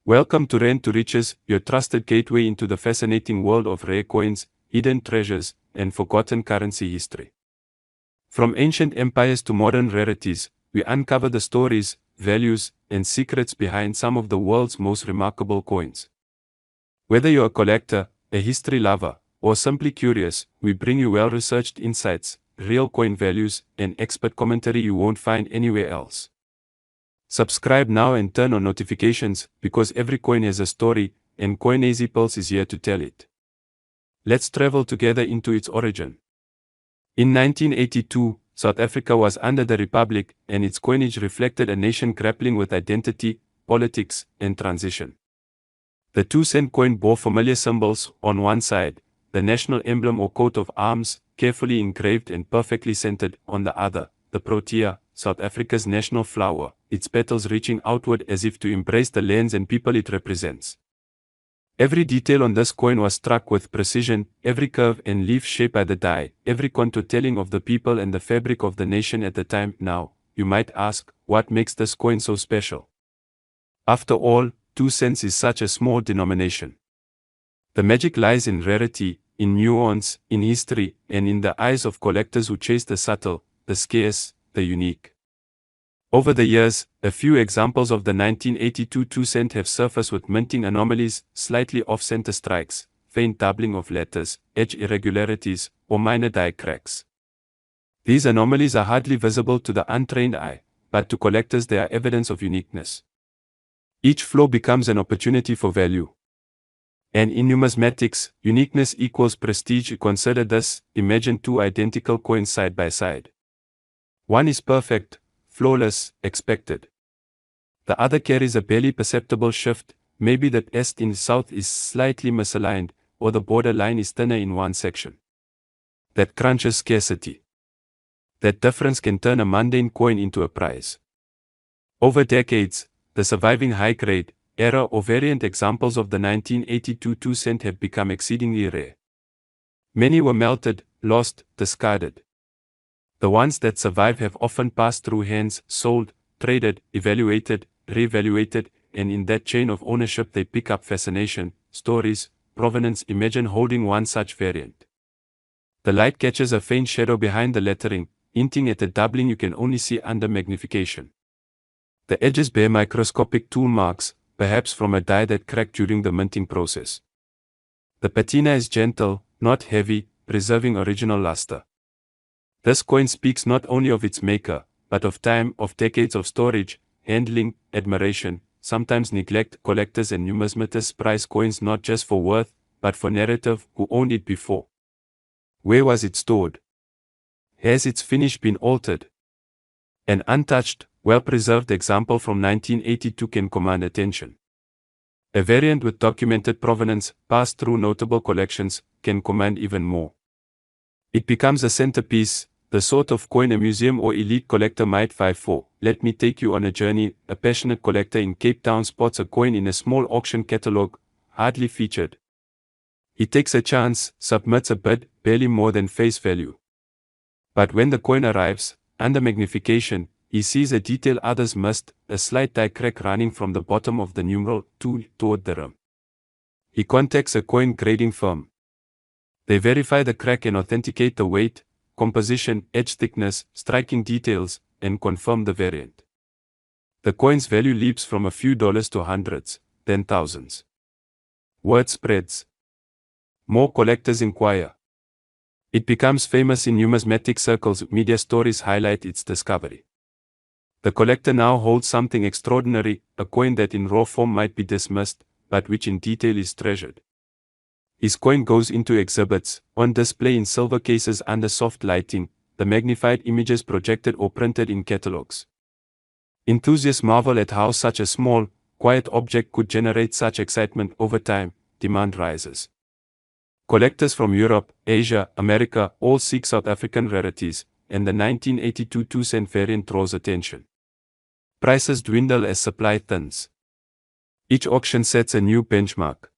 Welcome to Rent to Riches, your trusted gateway into the fascinating world of rare coins, hidden treasures, and forgotten currency history. From ancient empires to modern rarities, we uncover the stories, values, and secrets behind some of the world's most remarkable coins. Whether you're a collector, a history lover, or simply curious, we bring you well-researched insights, real coin values, and expert commentary you won't find anywhere else. Subscribe now and turn on notifications, because every coin has a story, and Coinazy Pulse is here to tell it. Let's travel together into its origin. In 1982, South Africa was under the Republic, and its coinage reflected a nation grappling with identity, politics, and transition. The 2-cent coin bore familiar symbols. On one side, the national emblem or coat of arms, carefully engraved and perfectly centered. On the other, the protea, South Africa's national flower, its petals reaching outward as if to embrace the lands and people it represents. Every detail on this coin was struck with precision, every curve and leaf shaped by the die, every contour telling of the people and the fabric of the nation at the time. Now, you might ask, what makes this coin so special? After all, 2 cents is such a small denomination. The magic lies in rarity, in nuance, in history, and in the eyes of collectors who chase the subtle, the scarce, the unique. Over the years, a few examples of the 1982 2-cent have surfaced with minting anomalies, slightly off-center strikes, faint doubling of letters, edge irregularities, or minor die cracks. These anomalies are hardly visible to the untrained eye, but to collectors they are evidence of uniqueness. Each flaw becomes an opportunity for value. And in numismatics, uniqueness equals prestige. Consider this: imagine 2 identical coins side by side. One is perfect, flawless, expected. The other carries a barely perceptible shift, maybe the east in south is slightly misaligned, or the border line is thinner in one section. That crunches scarcity. That difference can turn a mundane coin into a prize. Over decades, the surviving high-grade, error or variant examples of the 1982 2-cent have become exceedingly rare. Many were melted, lost, discarded. The ones that survive have often passed through hands, sold, traded, evaluated, re-evaluated, and in that chain of ownership they pick up fascination, stories, provenance. Imagine holding one such variant. The light catches a faint shadow behind the lettering, hinting at a doubling you can only see under magnification. The edges bear microscopic tool marks, perhaps from a die that cracked during the minting process. The patina is gentle, not heavy, preserving original luster. This coin speaks not only of its maker, but of time, of decades of storage, handling, admiration, sometimes neglect. Collectors and numismatists prize coins not just for worth, but for narrative. Who owned it before? Where was it stored? Has its finish been altered? An untouched, well-preserved example from 1982 can command attention. A variant with documented provenance, passed through notable collections, can command even more. It becomes a centerpiece, the sort of coin a museum or elite collector might vie for. Let me take you on a journey. A passionate collector in Cape Town spots a coin in a small auction catalogue, hardly featured. He takes a chance, submits a bid, barely more than face value. But when the coin arrives, under magnification, he sees a detail others missed, a slight die crack running from the bottom of the numeral 2 toward the rim. He contacts a coin grading firm. They verify the crack and authenticate the weight, composition, edge thickness, striking details, and confirm the variant. The coin's value leaps from a few dollars to hundreds, then thousands. Word spreads. More collectors inquire. It becomes famous in numismatic circles. Media stories highlight its discovery. The collector now holds something extraordinary, a coin that in raw form might be dismissed, but which in detail is treasured. His coin goes into exhibits, on display in silver cases under soft lighting, the magnified images projected or printed in catalogs. Enthusiasts marvel at how such a small, quiet object could generate such excitement. Over time, demand rises. Collectors from Europe, Asia, America all seek South African rarities, and the 1982 2-cent variant draws attention. Prices dwindle as supply thins. Each auction sets a new benchmark.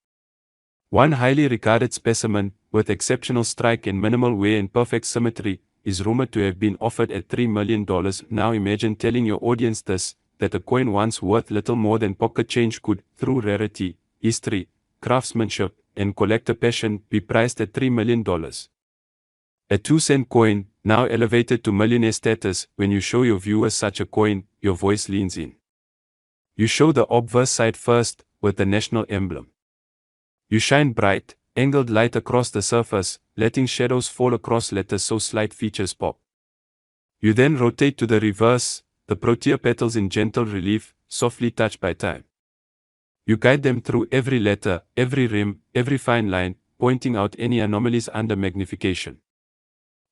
One highly regarded specimen, with exceptional strike and minimal wear and perfect symmetry, is rumored to have been offered at $3 million. Now imagine telling your audience this: that a coin once worth little more than pocket change could, through rarity, history, craftsmanship, and collector passion, be priced at $3 million. A 2-cent coin, now elevated to millionaire status. When you show your viewers such a coin, your voice leans in. You show the obverse side first, with the national emblem. You shine bright, angled light across the surface, letting shadows fall across letters so slight features pop. You then rotate to the reverse, the protea petals in gentle relief, softly touched by time. You guide them through every letter, every rim, every fine line, pointing out any anomalies under magnification.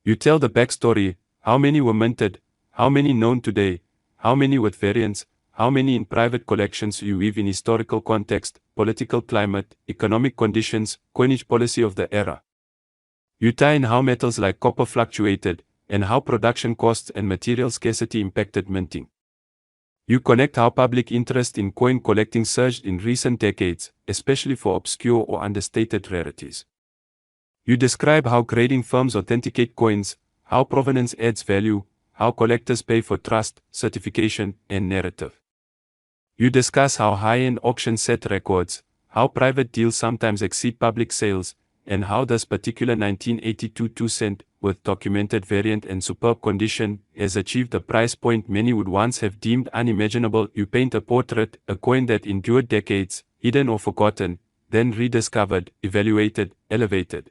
You tell the backstory: how many were minted, how many known today, how many with variants, how many in private collections. You weave in historical context, political climate, economic conditions, coinage policy of the era. You tie in how metals like copper fluctuated, and how production costs and material scarcity impacted minting. You connect how public interest in coin collecting surged in recent decades, especially for obscure or understated rarities. You describe how grading firms authenticate coins, how provenance adds value, how collectors pay for trust, certification, and narrative. You discuss how high-end auctions set records, how private deals sometimes exceed public sales, and how this particular 1982 2-cent, with documented variant and superb condition, has achieved a price point many would once have deemed unimaginable. You paint a portrait, a coin that endured decades, hidden or forgotten, then rediscovered, evaluated, elevated.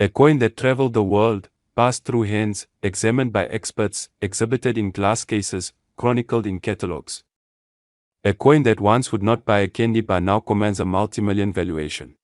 A coin that traveled the world, passed through hands, examined by experts, exhibited in glass cases, chronicled in catalogs. A coin that once would not buy a candy bar now commands a multi-million valuation.